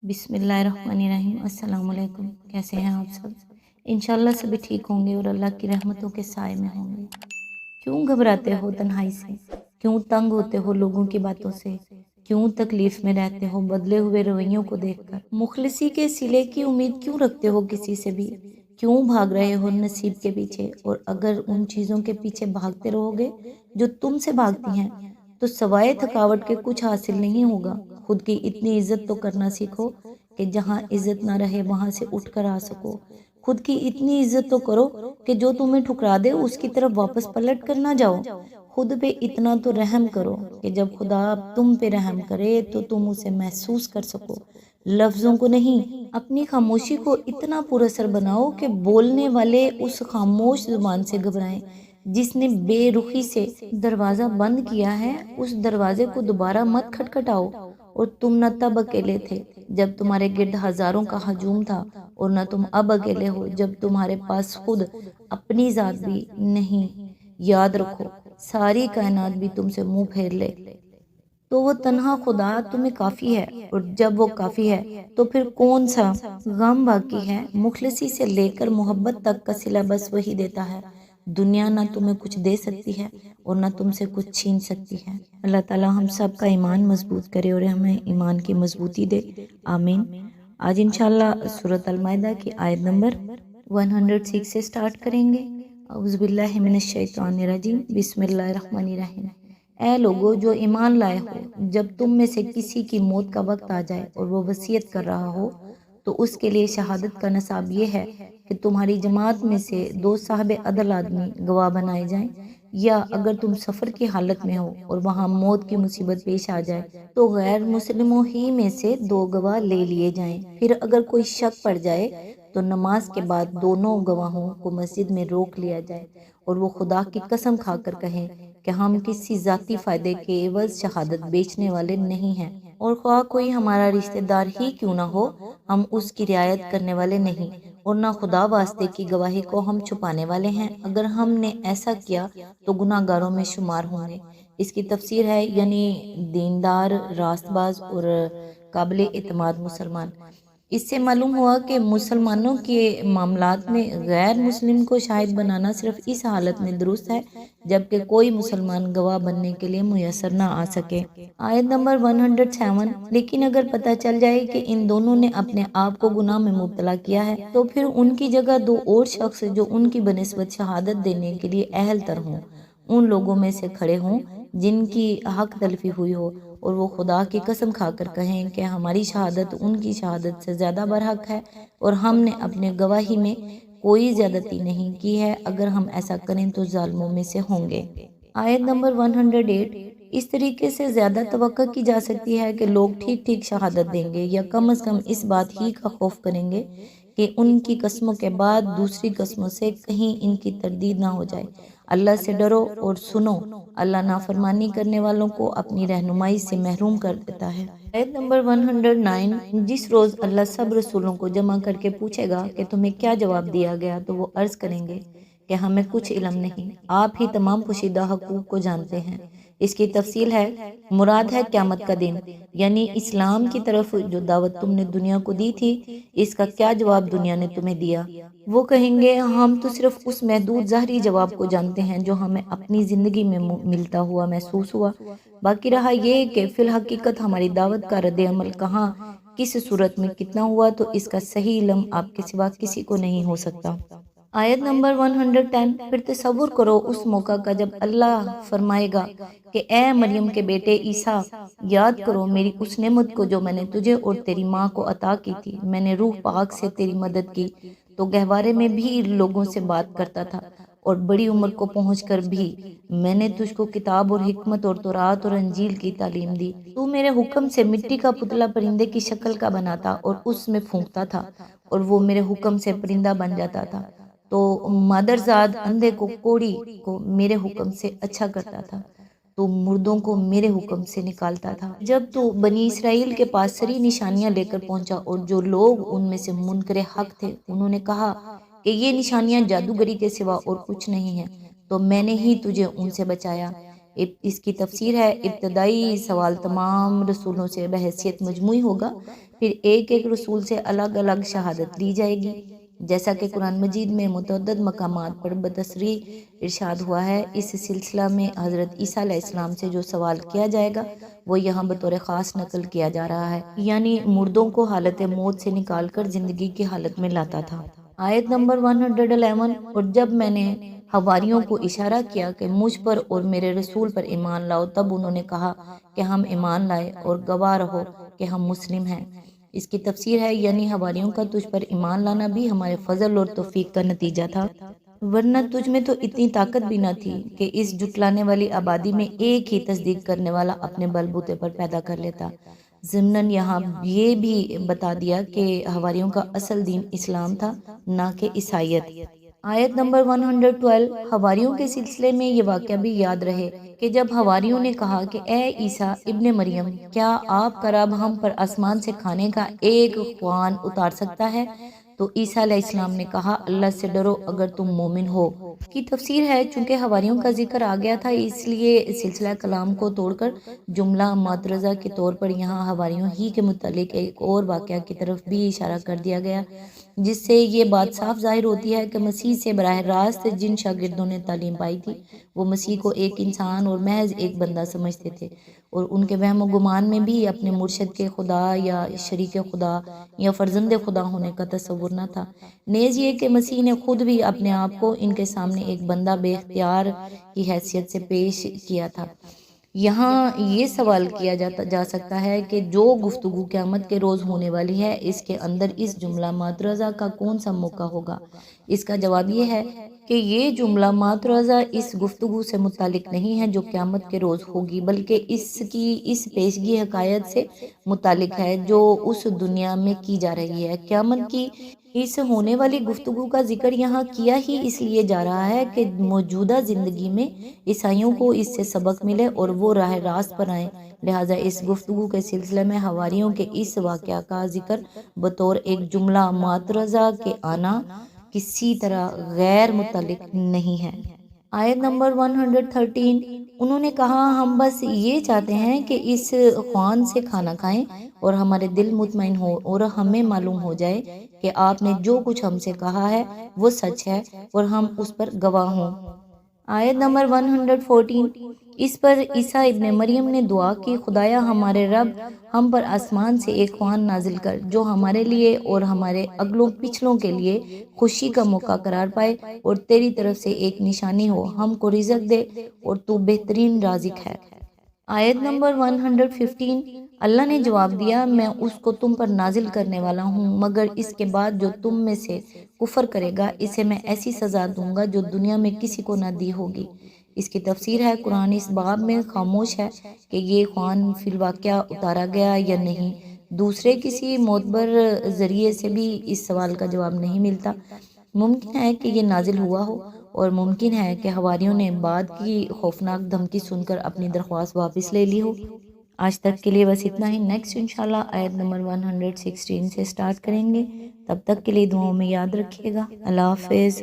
बिस्मिल्लाहिर्रहमानिर्रहीम। अस्सलाम वालेकुम। कैसे हैं आप सब? इंशाल्लाह सभी ठीक होंगे और अल्लाह की रहमतों के साए में होंगे। क्यों घबराते हो तन्हाई से? क्यों तंग होते हो लोगों की बातों से? क्यों तकलीफ में रहते हो बदले हुए रवैयों को देखकर? मुखलिसी के सिले की उम्मीद क्यों रखते हो किसी से भी? क्यों भाग रहे हो नसीब के पीछे? और अगर उन चीज़ों के पीछे भागते रहोगे जो तुमसे भागती हैं, तो सवाए थकावट के कुछ हासिल नहीं होगा। खुद की इतनी इज्जत तो करना सीखो कि जहाँ इज्जत ना रहे वहां से उठकर आ सको। खुद की इतनी इज्जत तो करो कि जो तुम्हें ठुकरा दे उसकी तरफ वापस पलट कर ना जाओ। खुद पे इतना तो रहम करो कि जब खुदा तुम पे रहम करे तो तुम उसे महसूस कर सको। लफ्जों को नहीं, अपनी खामोशी को इतना पुरअसर बनाओ कि बोलने वाले उस खामोश जुबान से घबराएं। जिसने बेरुखी से दरवाजा बंद किया है उस दरवाजे को दोबारा मत खटखटाओ। और तुम न तब अकेले थे जब तुम्हारे गिर्द हजारों का हजूम था, और न तुम अब अकेले हो जब तुम्हारे पास खुद अपनी जात भी नहीं। याद रखो, सारी कायनात भी तुमसे मुंह फेर ले तो वो तन्हा खुदा तुम्हें काफी है। और जब वो काफी है तो फिर कौन सा गम बाकी है? मुखलिसी से लेकर मोहब्बत तक का सिला बस वही देता है। दुनिया ना तुम्हें कुछ दे सकती है और ना तुमसे कुछ छीन सकती है। अल्लाह ताला हम सब का ईमान मजबूत करे और हमें ईमान की मजबूती दे। आमीन। आज इंशाल्लाह सूरत अल माइदा की आयत नंबर 106 से स्टार्ट करेंगे। औज़ुबिल्लाहि मिनश शैतानिर रजीम। बिस्मिल्लाहिर्रहमानिर्रहीम। ऐ लोगो जो ईमान लाए हो, जब तुम में से किसी की मौत का वक्त आ जाए और वो वसीयत कर रहा हो, तो उसके लिए शहादत का नसाब ये है कि तुम्हारी जमात में से दो साहबे अदल आदमी गवाह बनाए जाएं। या अगर तुम सफ़र की हालत में हो और वहाँ मौत की मुसीबत पेश आ जाए तो गैर मुस्लिमों ही में से दो गवाह ले लिए जाएं। फिर अगर कोई शक पड़ जाए तो नमाज के बाद दोनों गवाहों को मस्जिद में रोक लिया जाए और वो खुदा की कसम खाकर कहें कि हम किसी जाती फायदे के एवज शहादत बेचने वाले नहीं हैं, और ख्वाह कोई हमारा रिश्तेदार ही क्यों ना हो, हम उसकी रियायत करने वाले नहीं, और ना खुदा वास्ते की गवाही को हम छुपाने वाले हैं। अगर हमने ऐसा किया तो गुनाहगारों में शुमार होंगे। इसकी तफसीर है यानी दीनदार, रास्तबाज और काबिल एतमाद मुसलमान। इससे मालूम हुआ कि मुसलमानों के मामलात में गैर मुस्लिम को शाहिद बनाना सिर्फ इस हालत में दुरुस्त है जबकि कोई मुसलमान गवाह बनने के लिए मुयसर न आ सके। आयत नंबर 107। लेकिन अगर पता चल जाए कि इन दोनों ने अपने आप को गुनाह में मुब्तला किया है तो फिर उनकी जगह दो और शख्स जो उनकी बनिस्बत शहादत देने के लिए अहल तर हों उन लोगों में से खड़े हों जिनकी हक तलफी हुई हो, और वो खुदा की कसम खाकर कहें कि हमारी शहादत उनकी शहादत से ज़्यादा बरहक है और हमने अपने गवाही में कोई ज़्यादती नहीं की है। अगर हम ऐसा करें तो जालिमों में से होंगे। आयत नंबर 108। इस तरीके से ज़्यादा तवक्को की जा सकती है कि लोग ठीक ठीक शहादत देंगे या कम अज़ कम इस बात ही का खौफ करेंगे कि उनकी कस्मों के बाद दूसरी कस्मों से कहीं इनकी तरदीद ना हो जाए। अल्लाह से डरो और सुनो, अल्लाह नाफरमानी करने वालों को अपनी रहनुमाई से महरूम कर देता है। आयत नंबर 109। जिस रोज़ अल्लाह सब रसूलों को जमा करके पूछेगा कि तुम्हें क्या जवाब दिया गया तो वो अर्ज़ करेंगे कि हमें कुछ इल्म नहीं, आप ही तमाम पोशीदा हकूक़ को जानते हैं। इसकी तफसील है, मुराद है क़यामत का दिन, यानी इस्लाम की तरफ जो दावत तुमने दुनिया को दी थी, इसका क्या जवाब दुनिया ने तुम्हें दिया। वो कहेंगे हम तो सिर्फ उस महदूद ज़ाहरी जवाब को जानते हैं जो हमें अपनी ज़िंदगी में मिलता हुआ महसूस हुआ। बाकी रहा ये कि फिल हकीकत हमारी दावत का रद्द अमल कहाँ, किस सूरत में, कितना हुआ, तो इसका सही इल्म आपके सिवा किसी को नहीं हो सकता। आयत नंबर 110। फिर तसव्वुर करो उस मौका का जब अल्लाह फरमाएगा कि ए मरियम के बेटे ईसा, याद करो मेरी उस नेमत को जो मैंने तुझे और तेरी माँ को अता की थी। मैंने रूह पाक से तेरी मदद की तो गहवारे में भी लोगों से बात करता था, और बड़ी उम्र को पहुंचकर भी मैंने तुझको किताब और हिकमत और तौरात और अंजील की तालीम दी। तू मेरे हुक्म से मिट्टी का पुतला परिंदे की शक्ल का बनाता और उसमें फूंकता था, और वो मेरे हुक्म से परिंदा बन जाता था। तो मादरजाद अंधे को, कोड़ी को मेरे हुक्म से अच्छा करता था, तो मुर्दों को मेरे हुक्म से निकालता था। जब तो बनी इसराइल के पास सारी निशानियां लेकर पहुंचा और जो लोग उनमें से मुनकरे हक थे उन्होंने कहा कि ये निशानियां जादूगरी के सिवा और कुछ नहीं है, तो मैंने ही तुझे उनसे बचाया। اس کی تفسیر ہے ابتدائی سوال تمام رسولوں سے بحیثیت مجموعی ہوگا، پھر ایک ایک رسول سے الگ الگ شہادت لی جائے گی، جیسا کہ قرآن مجید میں متعدد مقامات پر بتصریح ارشاد ہوا ہے۔ اس سلسلہ میں حضرت عیسیٰ علیہ السلام سے جو سوال کیا جائے گا وہ یہاں بطور خاص نقل کیا جا رہا ہے، یعنی مردوں کو حالت موت سے نکال کر زندگی کی حالت میں لاتا تھا۔ آیت نمبر 111، اور جب میں نے حواریوں کو اشارہ کیا کہ مجھ پر اور میرے رسول پر ایمان لاؤ، تب انہوں نے کہا کہ ہم ایمان لائے اور گواہ رہو کہ ہم مسلم ہیں۔ اس کی تفسیر ہے یعنی حواریوں کا تجھ پر ایمان لانا بھی ہمارے فضل اور توفیق کا نتیجہ تھا، ورنہ تجھ میں تو اتنی طاقت بھی نہ تھی کہ اس جھٹلانے والی آبادی میں ایک ہی تصدیق کرنے والا اپنے بل بوتے پر پیدا کر لیتا۔ ضمناً یہاں یہ بھی بتا دیا کہ حواریوں کا اصل دین اسلام تھا، نہ کہ عیسائیت۔ آیت نمبر 112، حواریوں کے سلسلے میں یہ واقعہ بھی یاد رہے کہ جب حواریوں نے کہا کہ اے عیسیٰ ابن مریم، کیا آپ کا رب ہم پر آسمان سے کھانے کا ایک خوان اتار سکتا ہے؟ تو عیسیٰ علیہ السلام نے کہا اللہ سے ڈرو اگر تم مومن ہو۔ کی تفسیر ہے چونکہ حواریوں کا ذکر آ گیا تھا اس لیے سلسلہ کلام کو توڑ کر جملہ معترضہ کے طور پر یہاں حواریوں ہی کے متعلق ایک اور واقعہ کی طرف بھی اشارہ کر دیا گیا، جس سے یہ بات صاف ظاہر ہوتی ہے کہ مسیح سے براہ راست جن شاگردوں نے تعلیم پائی تھی وہ مسیح کو ایک انسان اور محض ایک بندہ سمجھتے تھے، اور ان کے وہم و گمان میں بھی اپنے مرشد کے خدا یا شریک خدا یا فرزند خدا ہونے کا تصور نہ تھا، نیز یہ کہ مسیح نے خود بھی اپنے آپ کو ان کے سامنے ایک بندہ بے اختیار کی حیثیت سے پیش کیا تھا۔ یہاں یہ سوال کیا جا سکتا ہے کہ جو گفتگو قیامت کے روز ہونے والی ہے اس کے اندر اس جملہ معترضہ کا کون سا موقع ہوگا؟ اس کا جواب یہ ہے کہ یہ جملہ معترضہ اس گفتگو سے متعلق نہیں ہے جو قیامت کے روز ہوگی، بلکہ اس پیشگی حکایت سے متعلق ہے جو اس دنیا میں کی جا رہی ہے۔ قیامت کی اس ہونے والی گفتگو کا ذکر یہاں کیا ہی اس لیے جا رہا ہے کہ موجودہ زندگی میں عیسائیوں کو اس سے سبق ملے اور وہ راہ راست پر آئیں، لہٰذا اس گفتگو کے سلسلے میں حواریوں کے اس واقعہ کا ذکر بطور ایک جملہ معترضہ کے آنا کسی طرح غیر متعلق نہیں ہے۔ آیت نمبر 113، انہوں نے کہا ہم بس یہ چاہتے ہیں کہ اس خوان سے کھانا کھائیں اور ہمارے دل مطمئن ہو اور ہمیں معلوم ہو جائے کہ آپ نے جو کچھ ہم سے کہا ہے وہ سچ ہے اور ہم اس پر گواہ ہوں۔ آیت نمبر 114، اس پر عیسیٰ ابن مریم نے دعا کی خدایا ہمارے رب ہم پر آسمان سے ایک خوان نازل کر جو ہمارے لیے اور ہمارے اگلوں پچھلوں کے لیے خوشی کا موقع قرار پائے اور تیری طرف سے ایک نشانی ہو، ہم کو رزق دے اور تو بہترین رازق ہے۔ آیت نمبر 115، اللہ نے جواب دیا میں اس کو تم پر نازل کرنے والا ہوں، مگر اس کے بعد جو تم میں سے کفر کرے گا اسے میں ایسی سزا دوں گا جو دنیا میں کسی کو نہ دی ہوگی۔ اس کی تفسیر ہے قرآن اس باب میں خاموش ہے کہ یہ خوان فی الواقعہ اتارا گیا یا نہیں، دوسرے کسی معتبر ذریعے سے بھی اس سوال کا جواب نہیں ملتا۔ ممکن ہے کہ یہ نازل ہوا ہو اور ممکن ہے کہ حواریوں نے بعد کی خوفناک دھمکی سن کر اپنی درخواست واپس لے لی ہو۔ آج تک کے لیے بس اتنا ہی، نیکسٹ انشاءاللہ آیت نمبر 116 سے سٹارٹ کریں گے، تب تک کے لیے دعاؤں میں یاد رکھیے گا۔ اللہ حافظ۔